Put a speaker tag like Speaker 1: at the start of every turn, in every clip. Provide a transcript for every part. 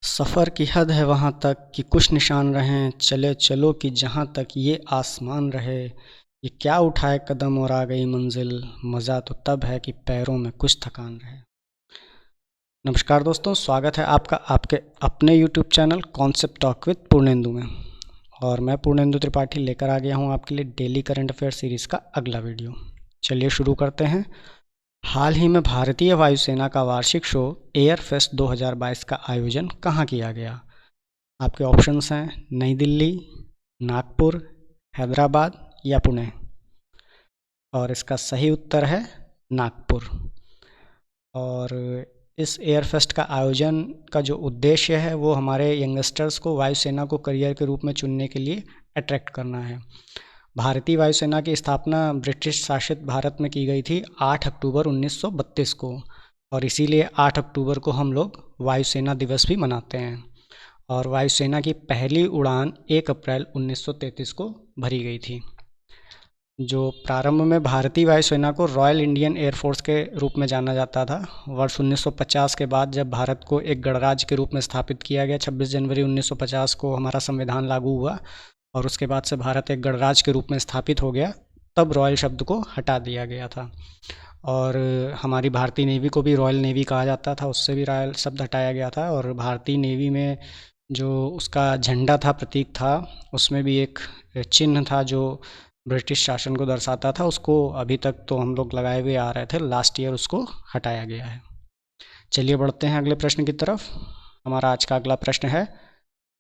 Speaker 1: सफ़र की हद है वहाँ तक कि कुछ निशान रहें, चले चलो कि जहाँ तक ये आसमान रहे। ये क्या उठाए कदम और आ गई मंजिल, मज़ा तो तब है कि पैरों में कुछ थकान रहे। नमस्कार दोस्तों, स्वागत है आपका आपके अपने YouTube channel concept talk with Purnendu में। और मैं पूर्णेंदु त्रिपाठी लेकर आ गया हूँ आपके लिए डेली करंट अफेयर सीरीज़ का अगला वीडियो। चलिए शुरू करते हैं। हाल ही में भारतीय वायुसेना का वार्षिक शो एयर फेस्ट 2022 का आयोजन कहाँ किया गया? आपके ऑप्शंस हैं नई दिल्ली, नागपुर, हैदराबाद या पुणे। और इसका सही उत्तर है नागपुर। और इस एयर फेस्ट का आयोजन का जो उद्देश्य है वो हमारे यंगस्टर्स को वायुसेना को करियर के रूप में चुनने के लिए अट्रैक्ट करना है। भारतीय वायुसेना की स्थापना ब्रिटिश शासित भारत में की गई थी 8 अक्टूबर 1932 को, और इसीलिए 8 अक्टूबर को हम लोग वायुसेना दिवस भी मनाते हैं। और वायुसेना की पहली उड़ान 1 अप्रैल 1933 को भरी गई थी। जो प्रारंभ में भारतीय वायुसेना को रॉयल इंडियन एयरफोर्स के रूप में जाना जाता था, वर्ष 1950 के बाद जब भारत को एक गणराज्य के रूप में स्थापित किया गया, 26 जनवरी 1950 को हमारा संविधान लागू हुआ और उसके बाद से भारत एक गणराज्य के रूप में स्थापित हो गया, तब रॉयल शब्द को हटा दिया गया था। और हमारी भारतीय नेवी को भी रॉयल नेवी कहा जाता था, उससे भी रॉयल शब्द हटाया गया था। और भारतीय नेवी में जो उसका झंडा था, प्रतीक था, उसमें भी एक चिन्ह था जो ब्रिटिश शासन को दर्शाता था। उसको अभी तक तो हम लोग लगाए हुए आ रहे थे, लास्ट ईयर उसको हटाया गया है। चलिए बढ़ते हैं अगले प्रश्न की तरफ। हमारा आज का अगला प्रश्न है,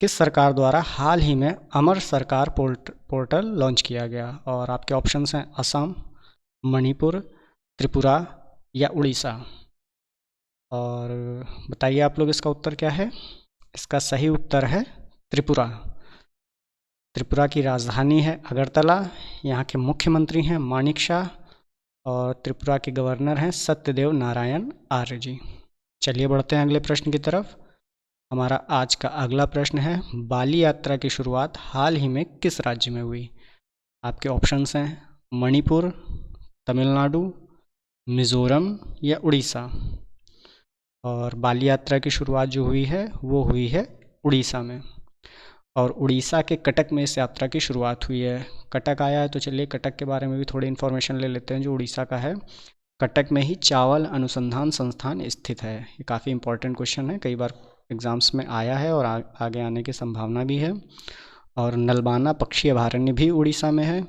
Speaker 1: किस सरकार द्वारा हाल ही में अमर सरकार पोर्टल लॉन्च किया गया? और आपके ऑप्शंस हैं असम, मणिपुर, त्रिपुरा या उड़ीसा। और बताइए आप लोग इसका उत्तर क्या है? इसका सही उत्तर है त्रिपुरा। त्रिपुरा की राजधानी है अगरतला, यहाँ के मुख्यमंत्री हैं मानिक शाह और त्रिपुरा के गवर्नर हैं सत्यदेव नारायण आर्य जी। चलिए बढ़ते हैं अगले प्रश्न की तरफ। हमारा आज का अगला प्रश्न है, बाली यात्रा की शुरुआत हाल ही में किस राज्य में हुई? आपके ऑप्शंस हैं मणिपुर, तमिलनाडु, मिज़ोरम या उड़ीसा। और बाली यात्रा की शुरुआत जो हुई है वो हुई है उड़ीसा में, और उड़ीसा के कटक में इस यात्रा की शुरुआत हुई है। कटक आया है तो चलिए कटक के बारे में भी थोड़ी इन्फॉर्मेशन ले लेते हैं जो उड़ीसा का है। कटक में ही चावल अनुसंधान संस्थान स्थित है। ये काफ़ी इंपॉर्टेंट क्वेश्चन है, कई बार एग्ज़ाम्स में आया है और आगे आने की संभावना भी है। और नलबाना पक्षी अभयारण्य भी उड़ीसा में है।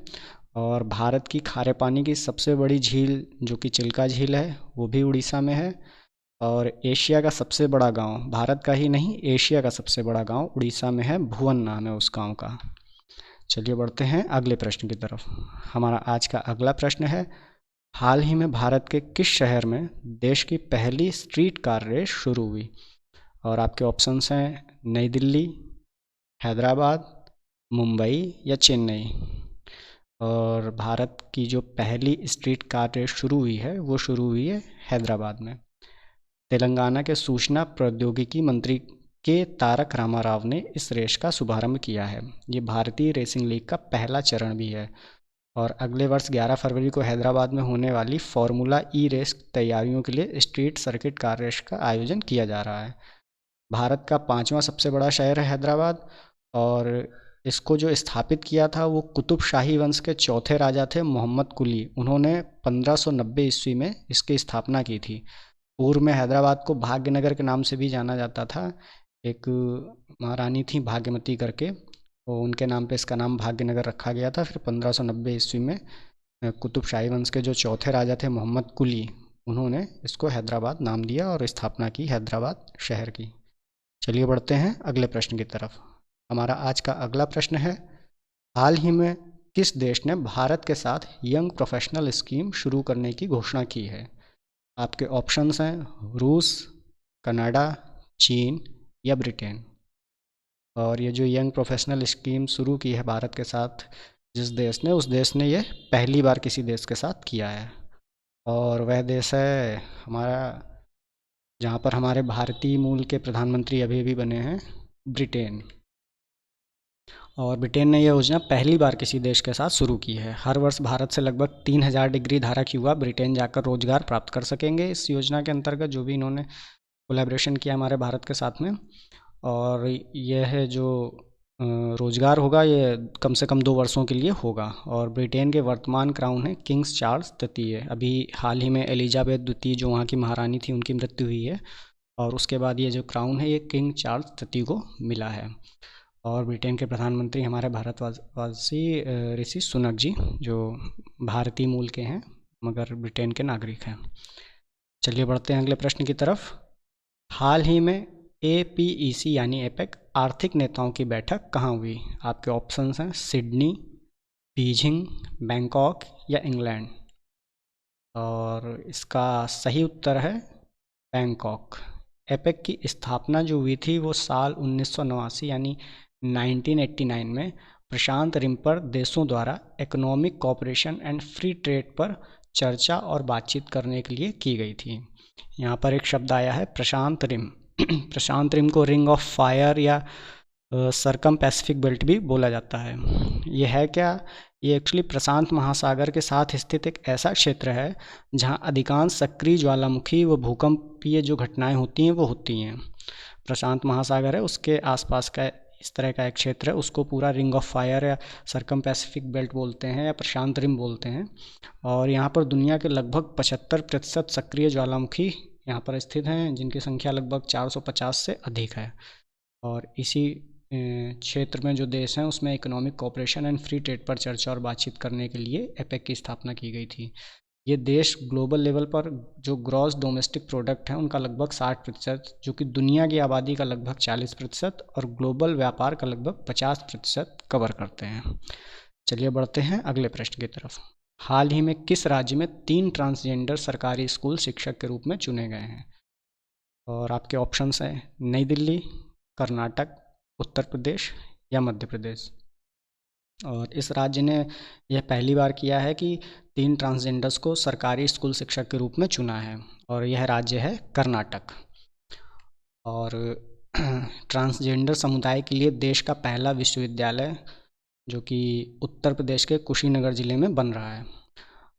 Speaker 1: और भारत की खारे पानी की सबसे बड़ी झील जो कि चिल्का झील है वो भी उड़ीसा में है। और एशिया का सबसे बड़ा गांव, भारत का ही नहीं एशिया का सबसे बड़ा गांव उड़ीसा में है, भुवन नाम है उस गांव का। चलिए बढ़ते हैं अगले प्रश्न की तरफ। हमारा आज का अगला प्रश्न है, हाल ही में भारत के किस शहर में देश की पहली स्ट्रीट कार रेस शुरू हुई? और आपके ऑप्शंस हैं नई दिल्ली, हैदराबाद, मुंबई या चेन्नई। और भारत की जो पहली स्ट्रीट कार रेस शुरू हुई है वो शुरू हुई है हैदराबाद में। तेलंगाना के सूचना प्रौद्योगिकी मंत्री के तारक रामाराव ने इस रेस का शुभारंभ किया है। ये भारतीय रेसिंग लीग का पहला चरण भी है। और अगले वर्ष 11 फरवरी को हैदराबाद में होने वाली फार्मूला ई रेस तैयारियों के लिए स्ट्रीट सर्किट कार रेस का आयोजन किया जा रहा है। भारत का 5वां सबसे बड़ा शहर है हैदराबाद, और इसको जो स्थापित किया था वो कुतुब शाही वंश के चौथे राजा थे मोहम्मद कुली। उन्होंने 1590 ईस्वी में इसकी स्थापना की थी। पूर्व में हैदराबाद को भाग्यनगर के नाम से भी जाना जाता था। एक महारानी थी भाग्यमती करके, तो उनके नाम पे इसका नाम भाग्यनगर रखा गया था। फिर 1590 ईस्वी में कुतुब शाही वंश के जो चौथे राजा थे मोहम्मद कुली, उन्होंने इसको हैदराबाद नाम दिया और स्थापना की हैदराबाद शहर की। चलिए बढ़ते हैं अगले प्रश्न की तरफ। हमारा आज का अगला प्रश्न है, हाल ही में किस देश ने भारत के साथ यंग प्रोफेशनल स्कीम शुरू करने की घोषणा की है? आपके ऑप्शंस हैं रूस, कनाडा, चीन या ब्रिटेन। और ये जो यंग प्रोफेशनल स्कीम शुरू की है भारत के साथ जिस देश ने, उस देश ने ये पहली बार किसी देश के साथ किया है। और वह देश है हमारा, जहाँ पर हमारे भारतीय मूल के प्रधानमंत्री अभी अभी बने हैं, ब्रिटेन। और ब्रिटेन ने यह योजना पहली बार किसी देश के साथ शुरू की है। हर वर्ष भारत से लगभग 3000 डिग्री धारक युवा ब्रिटेन जाकर रोजगार प्राप्त कर सकेंगे इस योजना के अंतर्गत, जो भी इन्होंने कोलैबोरेशन किया हमारे भारत के साथ में। और यह जो रोज़गार होगा ये कम से कम 2 वर्षों के लिए होगा। और ब्रिटेन के वर्तमान क्राउन है किंग्स चार्ल्स तृतीय। अभी हाल ही में एलिजाबेथ द्वितीय जो वहाँ की महारानी थी उनकी मृत्यु हुई है, और उसके बाद ये जो क्राउन है ये किंग चार्ल्स तृतीय को मिला है। और ब्रिटेन के प्रधानमंत्री हमारे भारतवासी ऋषि सुनक जी, जो भारतीय मूल के हैं मगर ब्रिटेन के नागरिक हैं। चलिए बढ़ते हैं अगले प्रश्न की तरफ। हाल ही में APEC यानी एपेक आर्थिक नेताओं की बैठक कहाँ हुई? आपके ऑप्शंस हैं सिडनी, बीजिंग, बैंकॉक या इंग्लैंड। और इसका सही उत्तर है बैंकॉक। एपेक की स्थापना जो हुई थी वो साल 1989 यानी 1989 में प्रशांत रिम पर देशों द्वारा economic cooperation and free trade पर चर्चा और बातचीत करने के लिए की गई थी। यहाँ पर एक शब्द आया है प्रशांत रिम। प्रशांत रिम को रिंग ऑफ फायर या सरकम पैसिफिक बेल्ट भी बोला जाता है। ये है क्या? ये एक्चुअली प्रशांत महासागर के साथ स्थित एक ऐसा क्षेत्र है जहाँ अधिकांश सक्रिय ज्वालामुखी व भूकंपीय जो घटनाएं होती हैं वो होती हैं। प्रशांत महासागर है, उसके आसपास का इस तरह का एक क्षेत्र है, उसको पूरा रिंग ऑफ फायर या सरकम पैसिफिक बेल्ट बोलते हैं या प्रशांत रिम बोलते हैं। और यहाँ पर दुनिया के लगभग 75% सक्रिय ज्वालामुखी यहाँ पर स्थित हैं, जिनकी संख्या लगभग 450 से अधिक है। और इसी क्षेत्र में जो देश हैं उसमें economic cooperation and free trade पर चर्चा और बातचीत करने के लिए एपेक की स्थापना की गई थी। ये देश ग्लोबल लेवल पर जो ग्रॉस डोमेस्टिक प्रोडक्ट है उनका लगभग 60%, जो कि दुनिया की आबादी का लगभग 40% और ग्लोबल व्यापार का लगभग 50% कवर करते हैं। चलिए बढ़ते हैं अगले प्रश्न की तरफ। हाल ही में किस राज्य में 3 ट्रांसजेंडर सरकारी स्कूल शिक्षक के रूप में चुने गए हैं? और आपके ऑप्शंस हैं नई दिल्ली, कर्नाटक, उत्तर प्रदेश या मध्य प्रदेश। और इस राज्य ने यह पहली बार किया है कि 3 ट्रांसजेंडर्स को सरकारी स्कूल शिक्षक के रूप में चुना है, और यह राज्य है कर्नाटक। और ट्रांसजेंडर समुदाय के लिए देश का पहला विश्वविद्यालय जो कि उत्तर प्रदेश के कुशीनगर ज़िले में बन रहा है।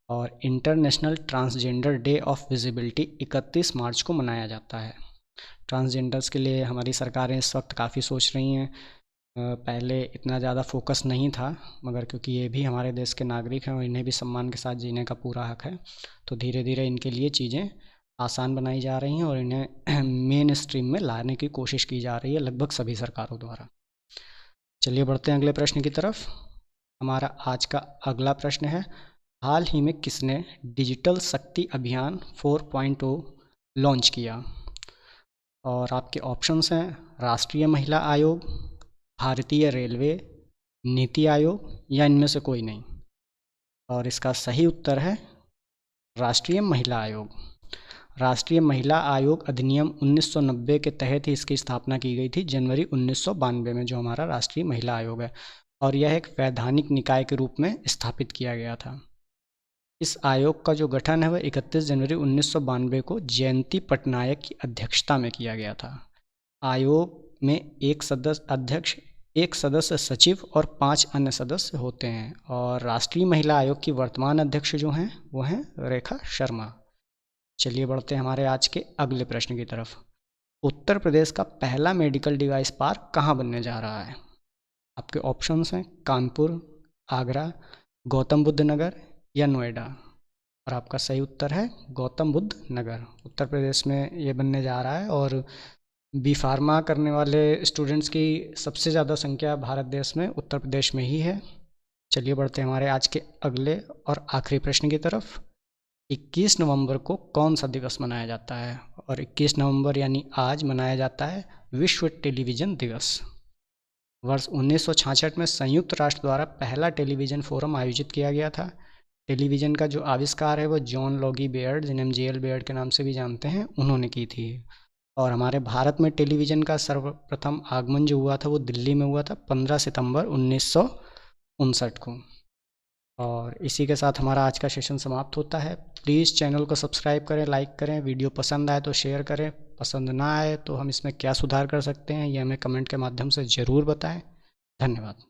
Speaker 1: और international transgender day of visibility 31 मार्च को मनाया जाता है। ट्रांसजेंडर्स के लिए हमारी सरकारें इस वक्त काफ़ी सोच रही हैं। पहले इतना ज़्यादा फोकस नहीं था, मगर क्योंकि ये भी हमारे देश के नागरिक हैं और इन्हें भी सम्मान के साथ जीने का पूरा हक है, तो धीरे धीरे इनके लिए चीज़ें आसान बनाई जा रही हैं और इन्हें मेन स्ट्रीम में लाने की कोशिश की जा रही है लगभग सभी सरकारों द्वारा। चलिए बढ़ते हैं अगले प्रश्न की तरफ। हमारा आज का अगला प्रश्न है, हाल ही में किसने डिजिटल शक्ति अभियान 4.0 लॉन्च किया? और आपके ऑप्शंस हैं राष्ट्रीय महिला आयोग, भारतीय रेलवे, नीति आयोग या इनमें से कोई नहीं। और इसका सही उत्तर है राष्ट्रीय महिला आयोग। राष्ट्रीय महिला आयोग अधिनियम 1990 के तहत ही इसकी स्थापना की गई थी, जनवरी 1992 में, जो हमारा राष्ट्रीय महिला आयोग है। और यह एक वैधानिक निकाय के रूप में स्थापित किया गया था। इस आयोग का जो गठन है वह 31 जनवरी 1992 को जयंती पटनायक की अध्यक्षता में किया गया था। आयोग में एक सदस्य अध्यक्ष, एक सदस्य सचिव और 5 अन्य सदस्य होते हैं। और राष्ट्रीय महिला आयोग की वर्तमान अध्यक्ष जो हैं वो हैं रेखा शर्मा। चलिए बढ़ते हैं हमारे आज के अगले प्रश्न की तरफ। उत्तर प्रदेश का पहला मेडिकल डिवाइस पार्क कहाँ बनने जा रहा है? आपके ऑप्शंस हैं कानपुर, आगरा, गौतम बुद्ध नगर या नोएडा। और आपका सही उत्तर है गौतम बुद्ध नगर। उत्तर प्रदेश में ये बनने जा रहा है। और बी फार्मा करने वाले स्टूडेंट्स की सबसे ज़्यादा संख्या भारत देश में उत्तर प्रदेश में ही है। चलिए बढ़ते हैं हमारे आज के अगले और आखिरी प्रश्न की तरफ। 21 नवंबर को कौन सा दिवस मनाया जाता है? और 21 नवंबर यानी आज मनाया जाता है विश्व टेलीविज़न दिवस। वर्ष 1966 में संयुक्त राष्ट्र द्वारा पहला टेलीविज़न फोरम आयोजित किया गया था। टेलीविज़न का जो आविष्कार है वो जॉन लॉगी बेयर्ड, जिन्हें हम JL बेयर्ड के नाम से भी जानते हैं, उन्होंने की थी। और हमारे भारत में टेलीविज़न का सर्वप्रथम आगमन जो हुआ था वो दिल्ली में हुआ था 15 सितंबर 1959 को। और इसी के साथ हमारा आज का सेशन समाप्त होता है। प्लीज़ चैनल को सब्सक्राइब करें, लाइक करें, वीडियो पसंद आए तो शेयर करें, पसंद ना आए तो हम इसमें क्या सुधार कर सकते हैं ये हमें कमेंट के माध्यम से ज़रूर बताएं। धन्यवाद।